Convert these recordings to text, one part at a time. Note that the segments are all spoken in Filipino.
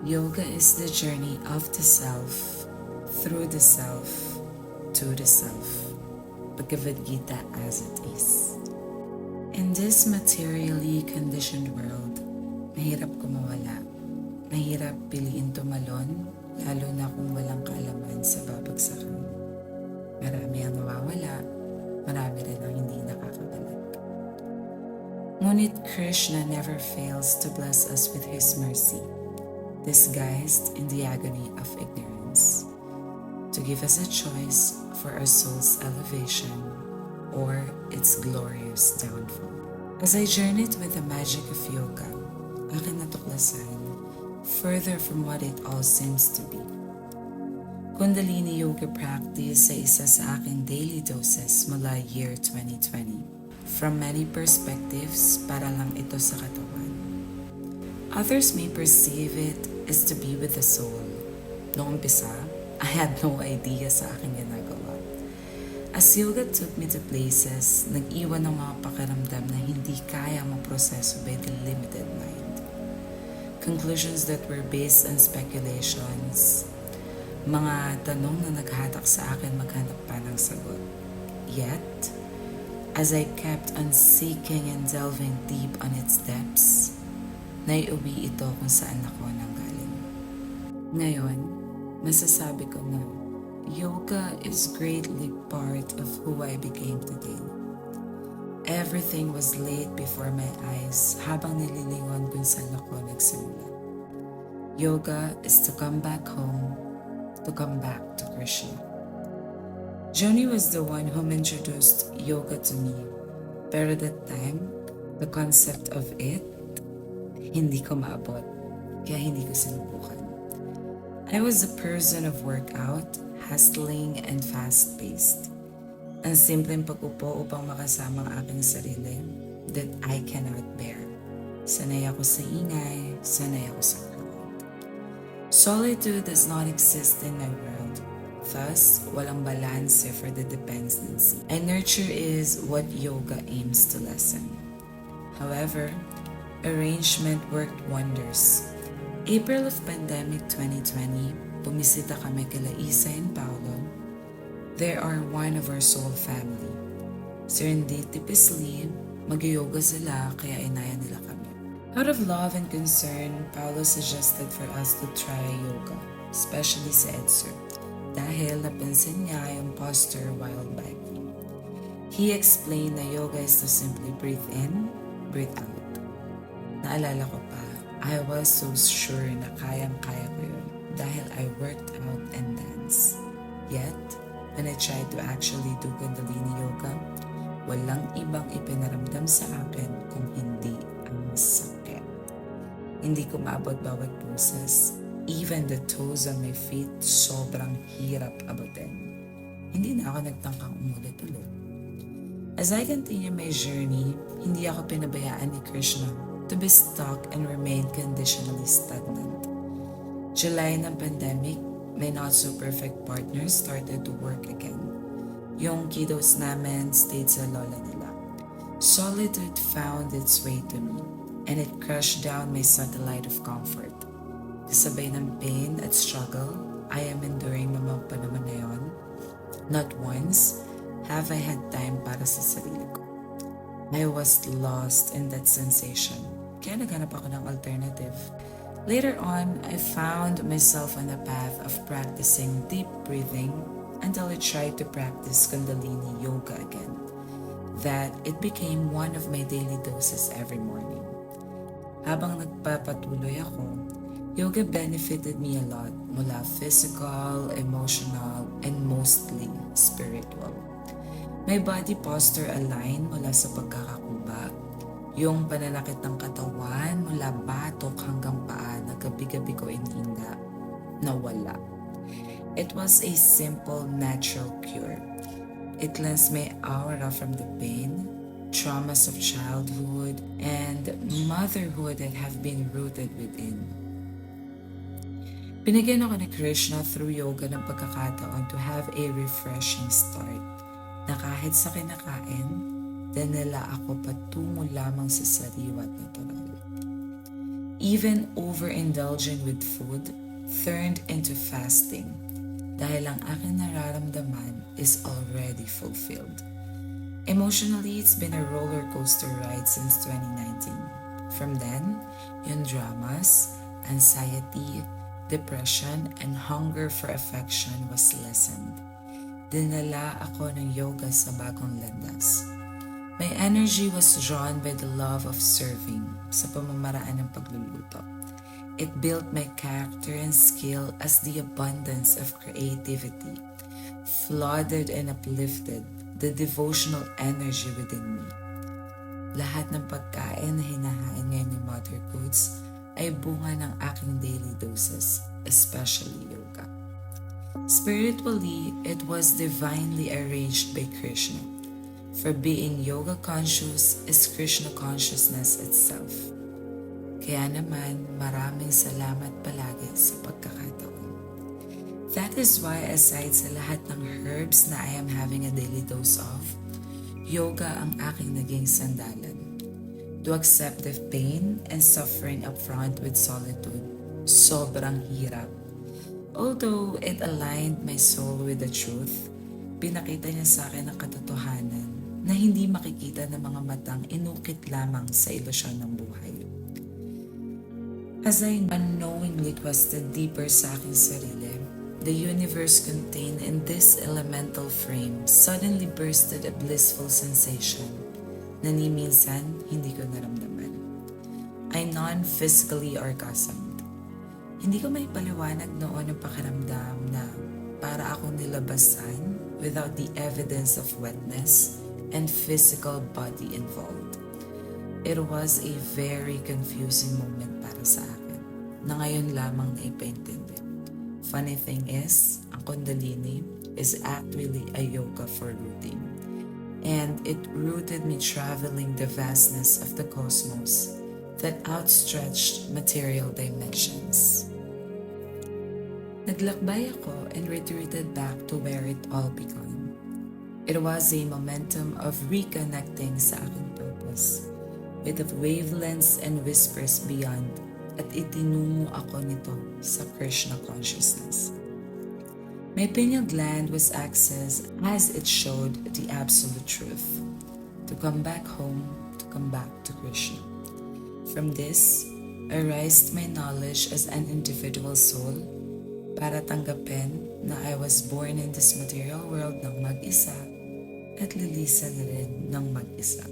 Yoga is the journey of the self, through the self, to the self. Bhagavad Gita as it is. In this materially conditioned world, mahirap kumawala. Mahirap piliin tumalon, lalo na kung walang kaalaman sa babagsakan. Marami ang nawawala, marami rin ang hindi nakakabalik. Ngunit Krishna never fails to bless us with His mercy, disguised in the agony of ignorance, to give us a choice for our soul's elevation or its glorious downfall. As I journeyed with the magic of yoga, aking natuklasan, further from what it all seems to be. Kundalini Yoga practice ay isa sa aking daily doses mula year 2020. From many perspectives, para lang ito sa katawan. Others may perceive it as to be with the soul. Noong umpisa, I had no idea sa aking ginagawa. As yoga took me to places, nag-iwan ng mga pakiramdam na hindi kaya maproseso by the limited mind. Conclusions that were based on speculations, mga tanong na naghatak sa akin maghanap pa ng sagot. Yet, as I kept on seeking and delving deep on its depths, naiuwi ito kung saan ako nanggaling. Ngayon, masasabi ko na yoga is greatly part of who I became today. Everything was laid before my eyes habang nililingon kung saan ako nagsimula. Yoga is to come back home, to come back to Krishna. Johnny was the one who introduced yoga to me. Pero that time, the concept of it, hindi ko maabot. Kaya hindi ko sinubukan. I was a person of workout, hustling, and fast-paced. Ang simpleng pag-upo upang makasama ang aking sarili that I cannot bear. Sanay ako sa ingay, sanay ako sa crowd. Solitude does not exist in my world. Thus, walang balance for the dependency. And nurture is what yoga aims to lessen. However, arrangement worked wonders. April of pandemic 2020, bumisita kami kila Isa and Paolo. They are one of our soul family. Serendipitously, mag-yoga sila kaya inaya nila kami. Out of love and concern, Paolo suggested for us to try yoga, especially si Edser, dahil napansin niya yung posture while biking. He explained na yoga is to simply breathe in, breathe out. Naalala ko pa, I was so sure na kayang-kaya ko yun dahil I worked out and danced. Yet, when I tried to actually do Kundalini Yoga, walang ibang ipinaramdam sa akin kung hindi ang sakit. Hindi ko maabot bawat poses. Even the toes on my feet, sobrang hirap abutin. Hindi na ako nagtangkang umulit-ulit. As I continue my journey, hindi ako pinabayaan ni Krishna to be stuck and remain conditionally stagnant. July ng pandemic, my not-so-perfect partner started to work again. Yung kiddos namin stayed sa lola nila. Solitude found its way to me, and it crushed down my satellite of comfort. Kasabay ng pain at struggle I am enduring ng mga panahon na yun, not once have I had time para sa sarili ko. I was lost in that sensation, kaya naghanap ako ng alternative. Later on, I found myself on a path of practicing deep breathing until I tried to practice Kundalini Yoga again. That it became one of my daily doses every morning. Habang nagpapatuloy ako, yoga benefited me a lot mula physical, emotional, and mostly spiritual. My body posture aligned mula sa pagkakakuba, yung pananakit ng katawan mula batok hanggang paa na gabi-gabi ko iniinda, nawala. It was a simple, natural cure. It cleansed my aura from the pain, traumas of childhood, and motherhood that have been rooted within. Binigyan ako ni Krishna through yoga ng pagkakataon to have a refreshing start na kahit sa kinakain, dinala ako patungo lamang sa sariwa at natural. Even overindulging with food turned into fasting dahil ang aking nararamdaman is already fulfilled. Emotionally, it's been a roller coaster ride since 2019. From then, yung dramas, anxiety, depression, and hunger for affection was lessened. Dinala ako ng yoga sa bagong landas. My energy was drawn by the love of serving sa pamamaraan ng pagluluto. It built my character and skill as the abundance of creativity flooded and uplifted the devotional energy within me. Lahat ng pagkain na hinahain ngayon ni Mother Goods ay bunga ng aking daily doses, especially yoga. Spiritually, it was divinely arranged by Krishna. For being yoga conscious is Krishna consciousness itself. Kaya naman, maraming salamat palagi sa pagkakataon. That is why aside sa lahat ng herbs na I am having a daily dose of, yoga ang aking naging sandalan. To accept the pain and suffering upfront with solitude, sobrang hirap. Although it aligned my soul with the truth, pinakita niya sa akin ang katotohanan na hindi makikita ng mga matang inukit lamang sa ilusyon ng buhay. As I unknowingly quested deeper sa aking sarili, the universe contained in this elemental frame suddenly bursted a blissful sensation na ni minsan hindi ko naramdaman. I non-physically orgasmed. Hindi ko may paliwanag noon ang pakiramdam na para akong nilabasan without the evidence of wetness and physical body involved. It was a very confusing moment para sa akin na ngayon lamang naipaintindi. Funny thing is, ang Kundalini is actually a yoga for rooting. And it rooted me traveling the vastness of the cosmos that outstretched material dimensions. Naglakbay ako and retreated back to where it all began. It was a momentum of reconnecting sa aking purpose, with the wavelengths and whispers beyond, at itinungo ako nito sa Krishna consciousness. My pineal gland was accessed as it showed the absolute truth, to come back home, to come back to Krishna. From this, arised my knowledge as an individual soul para tanggapin na I was born in this material world ng mag-isa at lilisan rin ng mag-isa.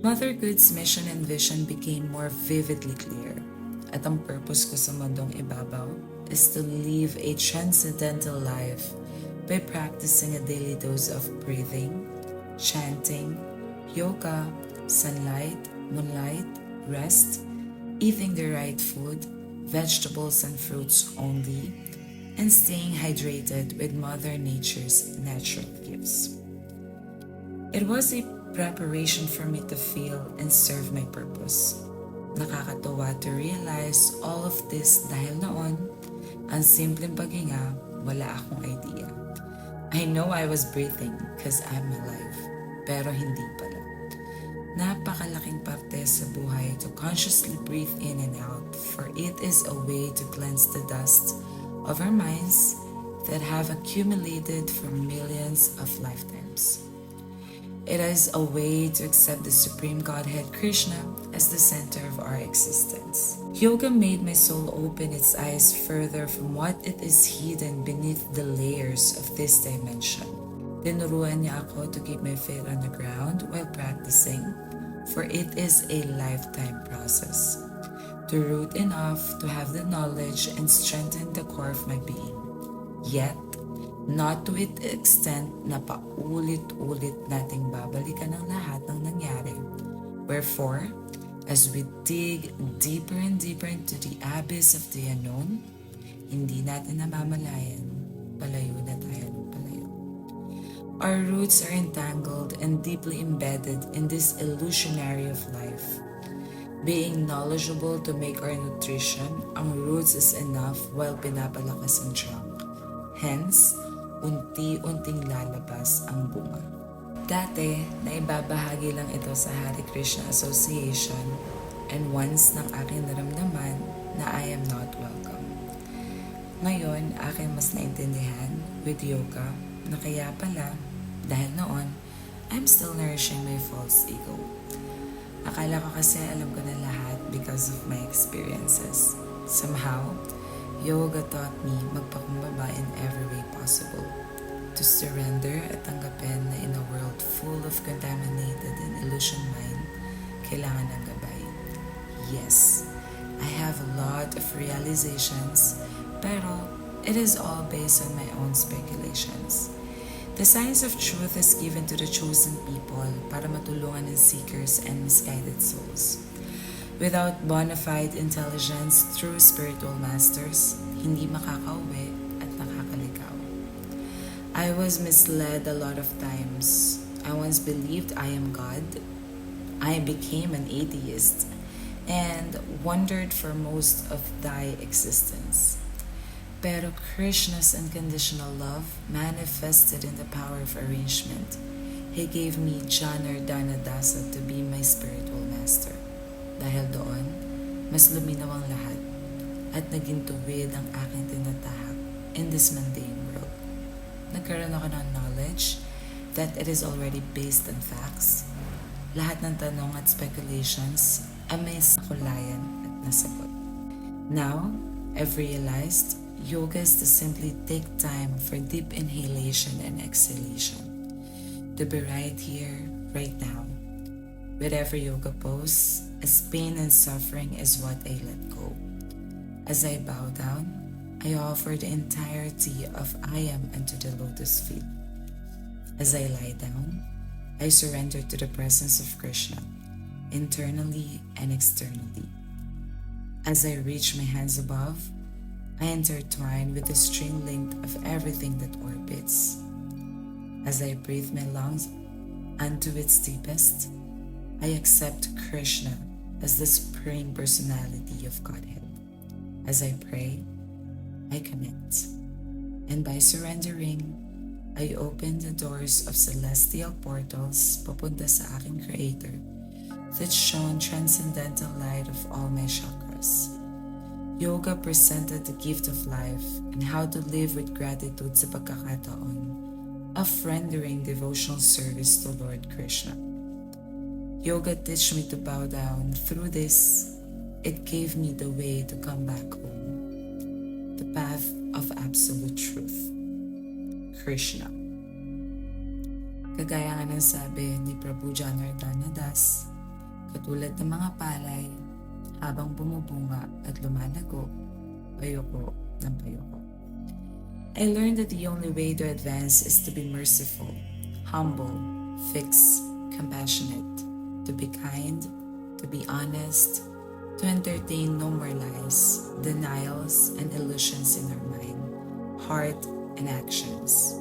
Mother Good's mission and vision became more vividly clear, at ang purpose ko sa mundong ibabaw is to live a transcendental life by practicing a daily dose of breathing, chanting, yoga, sunlight, moonlight, rest, eating the right food, vegetables and fruits only, and staying hydrated with Mother Nature's natural gifts. It was a preparation for me to feel and serve my purpose. Nakakatuwa to realize all of this dahil noon, ang simpleng paghinga, wala akong idea. I know I was breathing because I'm alive, pero hindi pala. Napakalaking parte sa buhay to consciously breathe in and out, for it is a way to cleanse the dust of our minds that have accumulated for millions of lifetimes. It is a way to accept the Supreme Godhead Krishna as the center of our existence. Yoga made my soul open its eyes further from what it is hidden beneath the layers of this dimension. Tinuruan niya ako to keep my feet on the ground while practicing, for it is a lifetime process. To root enough to have the knowledge and strengthen the core of my being. Yet, not to the extent na paulit-ulit nating babalikan ang lahat ng nangyari. Wherefore, as we dig deeper and deeper into the abyss of the unknown, hindi natin namamalayan, palayo na tayo ng palayo. Our roots are entangled and deeply embedded in this illusionary of life. Being knowledgeable to make our nutrition, ang roots is enough while pinapalakas ang trunk. Hence, unti-unting lalabas ang bunga. Dati, naibabahagi lang ito sa Hare Krishna Association and once nang aking naramdaman na I am not welcome. Ngayon, aking mas naintindihan with yoga na kaya pala, dahil noon, I'm still nourishing my false ego. Akala ko kasi alam ko na lahat because of my experiences. Somehow, yoga taught me magpakumbaba in every way possible. To surrender at tanggapin na in a world full of contaminated and illusion mind, kailangan ng gabay. Yes, I have a lot of realizations, pero it is all based on my own speculations. The science of truth is given to the chosen people para matulungan ng seekers and misguided souls. Without bona fide intelligence through spiritual masters, hindi makakauwi at nakakalikaw. I was misled a lot of times. I once believed I am God. I became an atheist and wondered for most of thy existence. Pero Krishna's unconditional love manifested in the power of arrangement. He gave me Janardana Dasa to be my spiritual master. Dahil doon, mas luminaw ang lahat at naging tuwid ang aking tinatahak in this mundane world. Nagkaroon ako ng knowledge that it is already based on facts. Lahat ng tanong at speculations ay may sakulayan at nasagot. Now, I've realized yoga is to simply take time for deep inhalation and exhalation. To be right here, right now. Whatever yoga pose, as pain and suffering is what I let go. As I bow down, I offer the entirety of I am unto the lotus feet. As I lie down, I surrender to the presence of Krishna, internally and externally. As I reach my hands above, I intertwine with the string link of everything that orbits. As I breathe my lungs unto its deepest, I accept Krishna as the Supreme Personality of Godhead. As I pray, I connect. And by surrendering, I open the doors of celestial portals papunta sa aking Creator that shone transcendental light of all my chakras. Yoga presented the gift of life and how to live with gratitude sa pagkakataon of rendering devotional service to Lord Krishna. Yoga teach me to bow down. Through this, it gave me the way to come back home. The path of absolute truth. Krishna. Kagaya nga ng sabi ni Prabhu Janardana Das, katulad ng mga palay, habang bumubunga at lumalago, payoko ng payoko. I learned that the only way to advance is to be merciful, humble, fixed, compassionate, to be kind, to be honest, to entertain no more lies, denials, and illusions in our mind, heart, and actions.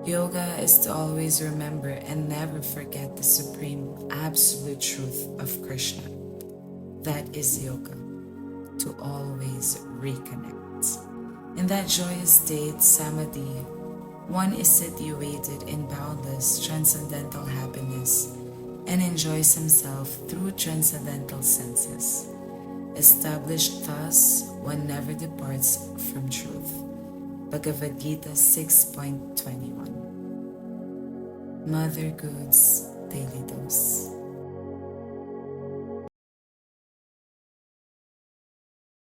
Yoga is to always remember and never forget the supreme, absolute truth of Krishna. That is yoga, to always reconnect. In that joyous state, samadhi, one is situated in boundless transcendental happiness and enjoys himself through transcendental senses. Established thus, one never departs from truth. Bhagavad Gita 6.21. Mother Good's Daily Dose.